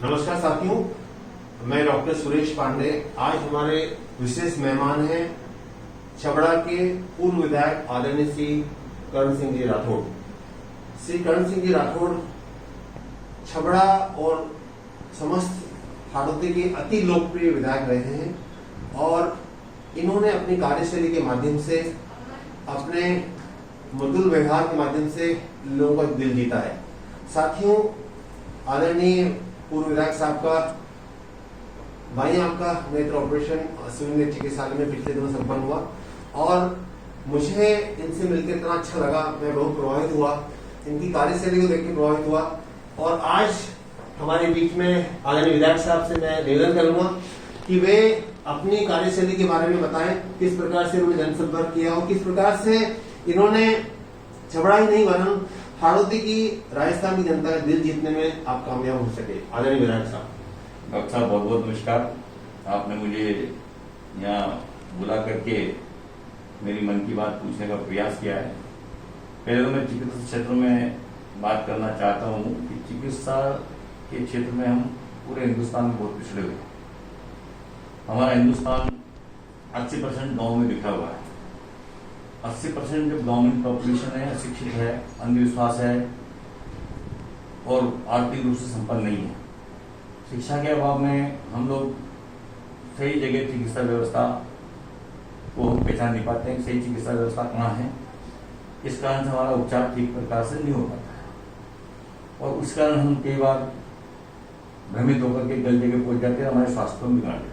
नमस्कार साथियों, मैं डॉक्टर सुरेश पांडे। आज हमारे विशेष मेहमान हैं छबड़ा के पूर्व विधायक आदरणीय श्री कर्ण सिंह जी राठौड़। श्री कर्ण सिंह जी राठौड़ छबड़ा और समस्त हाड़ौती के अति लोकप्रिय विधायक रहे हैं और इन्होंने अपनी कार्यशैली के माध्यम से, अपने मृदुल व्यवहार के माध्यम से लोगों का दिल जीता है। साथियों, आदरणीय पूर्व विधायक साहब का भाई आपका नेत्र ऑपरेशन सिविल चिकित्सालय में पिछले दिनों संपन्न हुआ और मुझे इनसे मिलकर इतना अच्छा लगा, मैं बहुत प्रभावित हुआ, इनकी कार्यशैली को देख के प्रभावित हुआ। और आज हमारे बीच में आदरणीय विधायक साहब से मैं निवेदन करूंगा कि वे अपनी कार्यशैली के बारे में बताएं, किस प्रकार से उन्होंने जनसंपर्क किया और किस प्रकार से इन्होंने छबड़ा ही नहीं वरन हाड़ौती की, राजस्थान की जनता का दिल जीतने में आप कामयाब हो सके। आदरणीय विधायक साहब। डॉक्टर साहब, बहुत बहुत नमस्कार। आपने मुझे यहाँ बुला करके मेरी मन की बात पूछने का प्रयास किया है। पहले तो मैं चिकित्सा क्षेत्र में बात करना चाहता हूँ कि चिकित्सा के क्षेत्र में हम पूरे हिंदुस्तान में बहुत पिछड़े हुए हैं। हमारा हिंदुस्तान 80% गाँव में बिखरा हुआ है। 80% जब गाँव में पॉपुलेशन है, अशिक्षित है, अंधविश्वास है और आर्थिक रूप से संपन्न नहीं है। शिक्षा के अभाव में हम लोग सही जगह चिकित्सा व्यवस्था को हम पहचान नहीं पाते हैं, सही चिकित्सा व्यवस्था कहाँ है। इस कारण से हमारा उपचार ठीक प्रकार से नहीं हो पाता है और उस कारण हम कई बार भ्रमित होकर के गलत जगह पहुंच जाते हैं, हमारे स्वास्थ्य को बिगाड़ देते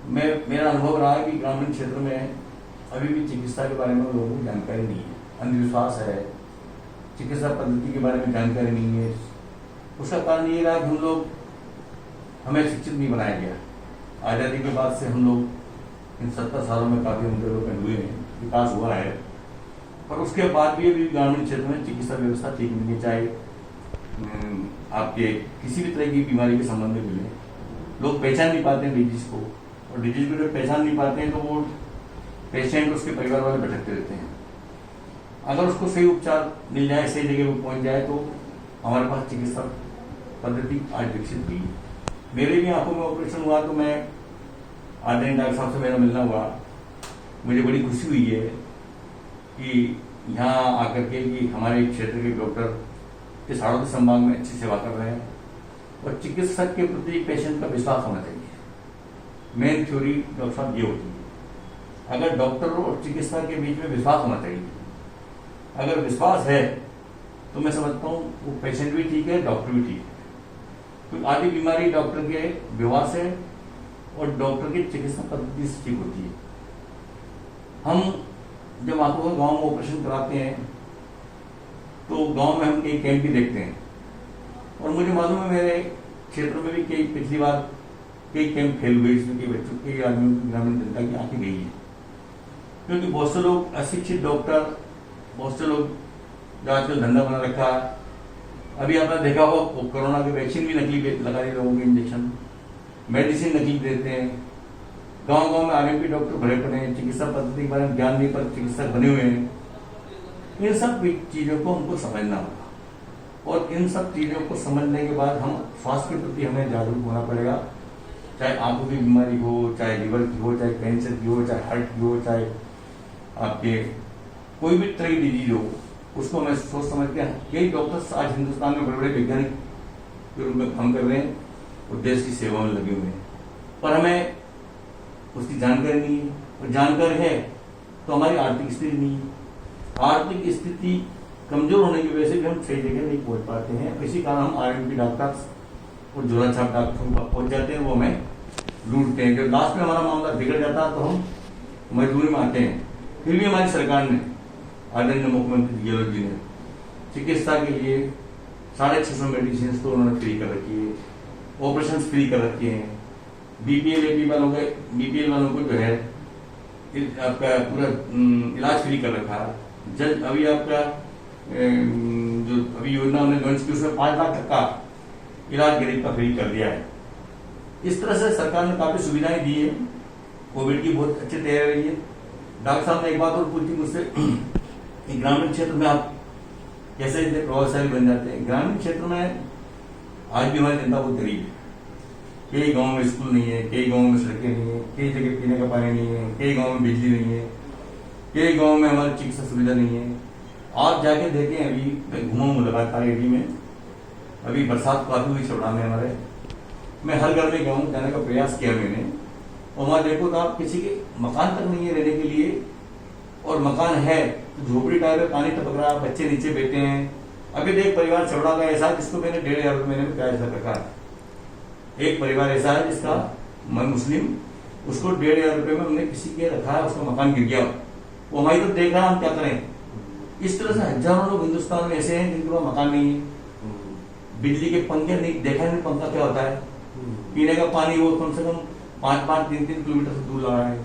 हैं। मेरा अनुभव रहा है कि ग्रामीण क्षेत्र में अभी भी चिकित्सा के बारे में लोगों को जानकारी नहीं है, अंधविश्वास है, चिकित्सा पद्धति के बारे में जानकारी नहीं है। उसका कारण ये रहा कि हम लोग, हमें शिक्षित नहीं बनाया गया। आज़ादी के बाद से हम लोग इन 70 सालों में काफ़ी डेवलपमेंट हुए हैं, विकास हुआ है, पर उसके बाद भी अभी ग्रामीण क्षेत्र में चिकित्सा व्यवस्था ठीक नहीं है। चाहे आपके किसी भी तरह की बीमारी के संबंध में मिले, लोग पहचान नहीं पाते हैं डिजीज को, और डिजीज को जब पहचान नहीं पाते हैं तो वो पेशेंट, उसके परिवार वाले भटकते रहते हैं। अगर उसको सही उपचार मिल जाए, सही जगह पर पहुंच जाए, तो हमारे पास चिकित्सा पद्धति आज विकसित हुई है। मेरे भी आंखों में ऑपरेशन हुआ तो मैं आदरणीय डॉक्टर साहब से मेरा मिलना हुआ, मुझे बड़ी खुशी हुई है कि यहाँ आकर के कि हमारे क्षेत्र के डॉक्टर इस हाड़ौती संभाग में अच्छी सेवा कर रहे हैं और चिकित्सक के प्रति पेशेंट का विश्वास होना चाहिए। मेन थ्योरी डॉक्टर साहब ये होती है, अगर डॉक्टर और चिकित्सा के बीच में विश्वास होना चाहिए। अगर विश्वास है तो मैं समझता हूँ वो पेशेंट भी ठीक है, डॉक्टर भी ठीक है, क्योंकि आधी बीमारी डॉक्टर के व्यवहार से और डॉक्टर की चिकित्सा पद्धति से ठीक होती है। हम जब आंखों का गाँव में ऑपरेशन कराते हैं तो गांव में हम कई कैंप भी देखते हैं और मुझे मालूम है मेरे क्षेत्र में भी कई पिछली बार कई कैंप फेल हुए, इसमें कई बच्चों की, आदमियों की, ग्रामीण जनता की आंखें गई हैं, क्योंकि बहुत से लोग अशिक्षित डॉक्टर, बहुत से लोग जो आजकल धंधा बना रखा है। अभी आपने देखा हो कोरोना की वैक्सीन भी नकली लगा रहे लोगों के, इंजेक्शन, मेडिसिन नकली देते हैं। गांव गांव में आरएमपी डॉक्टर भरे पड़े हैं, चिकित्सा पद्धति के बारे में ज्ञान नहीं पर चिकित्सक बने हुए हैं। इन सब चीज़ों को हमको समझना होगा और इन सब चीज़ों को समझने के बाद हम स्वास्थ्य के प्रति हमें जागरूक होना पड़ेगा। चाहे आंखों की बीमारी हो, चाहे लिवर की हो, चाहे कैंसर की हो, चाहे हार्ट की हो, चाहे आपके कोई भी तरह की डिजीज हो, उसको हमें सोच समझ के, कई डॉक्टर्स आज हिंदुस्तान में बड़े बड़े वैज्ञानिक के रूप में काम कर रहे हैं और देश की सेवा में लगे हुए हैं, पर हमें उसकी जानकारी नहीं है। और जानकारी है तो हमारी आर्थिक स्थिति नहीं है, आर्थिक स्थिति कमजोर होने की वजह से भी हम सही जगह नहीं पहुंच पाते हैं। इसी कारण हम आरएमपी डॉक्टर्स और जोड़ा छाप डॉक्टरों पर पहुंच जाते हैं, वो हमें लूटते हैं। जब लास्ट में हमारा मामला बिगड़ जाता है तो हम मजबूरी में आते हैं। फिर भी हमारी सरकार ने, आदरणीय मुख्यमंत्री गहलोत जी ने चिकित्सा के लिए 650 मेडिसिन तो उन्होंने फ्री कर रखी है, ऑपरेशन फ्री कर रखे हैं। बीपीएल वालों को जो है आपका पूरा इलाज फ्री कर रखा है। जब अभी आपका जो अभी योजना हमने लॉन्च की उसमें 5 लाख तक का इलाज गरीब का फ्री कर दिया है। इस तरह से सरकार ने काफी सुविधाएं दी है, कोविड की बहुत अच्छी तैयारी रही है। डॉक्टर साहब ने एक बात और पूछी मुझसे कि ग्रामीण क्षेत्र में आप कैसे इतने प्रभावशाली बन जाते हैं। ग्रामीण क्षेत्र में आज भी हमारी जनता बहुत गरीब है। कई गांव में स्कूल नहीं है, कई गांव में सड़कें नहीं है, कई जगह पीने का पानी नहीं है, कई गांव में बिजली नहीं है, कई गांव में हमारी चिकित्सा सुविधा नहीं है। आप जाके देखें, अभी मैं घुमा हूँ लगातार एडी में, अभी बरसात काफी हुई छबड़ा में हमारे, मैं हर घर में गया हूँ, जाने का प्रयास किया मैंने, और वहां देखो तो आप किसी के मकान तक नहीं है रहने के लिए, और मकान है तो झोपड़ी टाइप है, पानी टपक रहा है, बच्चे नीचे बैठे हैं। अभी एक परिवार छबड़ा का ऐसा जिसको मैंने 1,500 रुपये महीने में किराया रखा है। एक परिवार ऐसा है जिसका मैं मुस्लिम, उसको 1,500 रुपये में हमने किसी के रखा है, उसका मकान गिर गया, वो हमारी तो देख रहा है, हम क्या करें। इस तरह से हजारों लोग हिंदुस्तान में ऐसे हैं जिनके पास मकान नहीं है, बिजली के पंखे नहीं, देखा नहीं पंखा क्या होता है, पीने का पानी वो कम से कम 5-5, 3-3 किलोमीटर से दूर ला रहा है,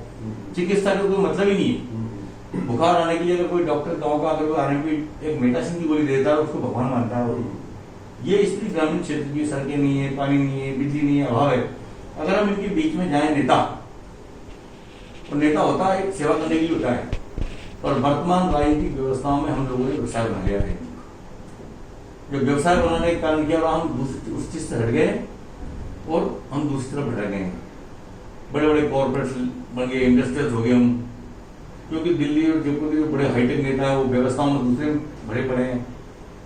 चिकित्सा का कोई मतलब ही नहीं है। बुखार आने के लिए अगर कोई डॉक्टर गाँव का अगर आने की एक मेटासिन की गोली देता है उसको भगवान मानता है। ये इसलिए ग्रामीण क्षेत्र की सड़कें नहीं है, पानी नहीं है, बिजली नहीं है, अभाव है। अगर हम इनके बीच में जाए नेता, और नेता होता है सेवा करने के लिए होता है, और वर्तमान राजनीतिक व्यवस्थाओं में हम लोगों ने व्यवसाय बना लिया है। जो व्यवसाय बनाने के कारण क्या, हम उस चीज से हट गए और हम दूसरी तरफ भटक गए। बड़े बड़े कॉर्पोरेट्स बन गए, इंडस्ट्रियल हो गए हम, क्योंकि दिल्ली और जयपुर के जो बड़े हाईटेक नेता है वो व्यवस्थाओं में दूसरे भरे पड़े हैं।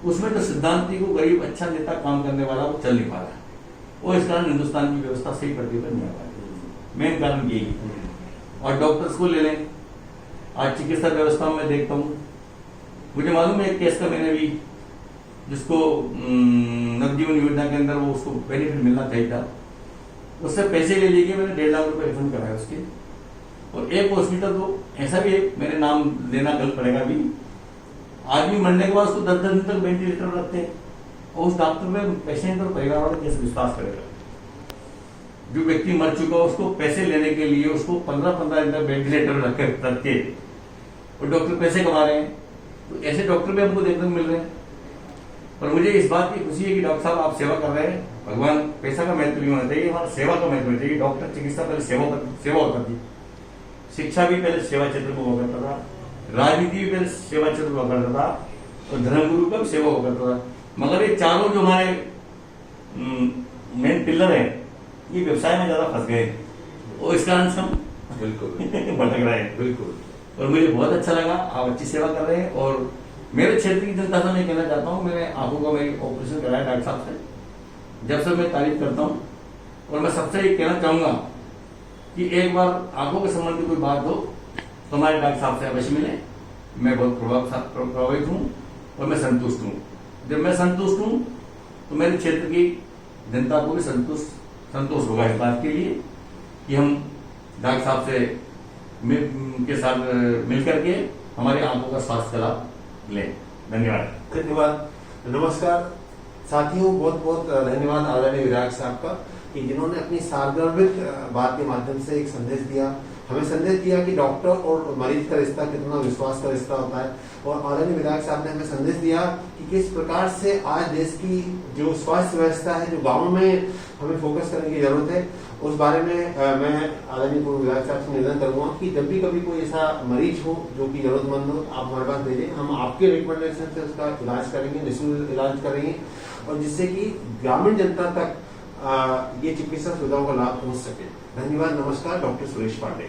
उसमें तो सिद्धांति को गरीब अच्छा नेता काम करने वाला वो चल नहीं पा रहा है, और इस कारण हिंदुस्तान की व्यवस्था सही करते हुए नहीं आ पा रही। मेन कारण यही है। और डॉक्टर्स को ले लें, आज चिकित्सा व्यवस्था में देखता हूँ, मुझे मालूम है एक केस का मैंने भी, जिसको नवजीवन योजना के अंदर वो उसको बेनिफिट मिलना चाहिए था, उससे पैसे ले लेके मैंने 1.5 लाख रुपए रिफंड कराया उसके। और एक हॉस्पिटल तो ऐसा भी है, मेरे नाम लेना गलत पड़ेगा भी, आदमी मरने के बाद उसको 10-10 दिन तक वेंटिलेटर रखते हैं, और उस डॉक्टर में पेशेंट और परिवार वाले कैसे विश्वास करेगा। जो व्यक्ति मर चुका है उसको पैसे लेने के लिए उसको 15-15 दिन तक वेंटिलेटर रख के और डॉक्टर पैसे कमा रहे हैं। तो ऐसे डॉक्टर भी हमको देखने को मिल रहे हैं। और मुझे इस बात की खुशी है कि डॉक्टर साहब आप सेवा कर रहे हैं। भगवान पैसा का महत्व नहीं होना चाहिए, हमारा सेवा का महत्व होना चाहिए। डॉक्टर चिकित्सा पहले सेवा होता थी, शिक्षा भी पहले सेवा क्षेत्र को हुआ करता था, राजनीति भी पहले सेवा क्षेत्र हुआ करता था, और धर्मगुरु का भी सेवा हुआ करता था। मगर ये चारों जो हमारे मेन पिलर है, ये व्यवसाय में ज्यादा फंस गए, और इस कारण से हम बिल्कुल भटक रहे हैं। बिल्कुल। और मुझे बहुत अच्छा लगा, आप अच्छी सेवा कर रहे हैं। और मेरे क्षेत्र की जनता से मैं कहना चाहता हूँ, मैंने आंखों का मेरी ऑपरेशन कराया डॉक्टर साहब से, जब से मैं तारीफ करता हूँ। और मैं सबसे ये कहना चाहूंगा कि एक बार आंखों के संबंध की कोई बात हो तो हमारे डॉक्टर साहब से अवश्य मिले। मैं बहुत प्रभावित हूँ और मैं संतुष्ट हूँ। जब मैं संतुष्ट हूँ तो मेरे क्षेत्र की जनता को भी संतोष होगा इस बात के लिए कि हम डॉक्टर साहब से के साथ मिलकर के हमारे आंखों का स्वास्थ्य का लाभ लें। धन्यवाद। धन्यवाद। नमस्कार साथियों, बहुत बहुत धन्यवाद आदरणीय विधायक साहब का कि जिन्होंने अपनी सार्वजनिक बात के माध्यम से एक संदेश दिया, हमें संदेश दिया कि डॉक्टर और मरीज का रिश्ता कितना विश्वास का रिश्ता होता है। और आदरणीय विधायक साहब ने हमें संदेश दिया कि किस प्रकार से आज देश की जो स्वास्थ्य व्यवस्था है, जो गाँव में हमें फोकस करने की जरूरत है, उस बारे में मैं आदरणीय पूर्व विधायक साहब से निवेदन करूंगा कि जब भी कभी कोई ऐसा मरीज हो जो कि जरूरतमंद हो, आप हमारे पास भेजें, हम आपके रिकमेंडेशन से उसका इलाज करेंगे, निःशुल्क इलाज करेंगे, और जिससे कि ग्रामीण जनता तक ये चिकित्सा सुविधाओं का लाभ पहुंच सके। धन्यवाद। नमस्कार। डॉक्टर सुरेश पांडे।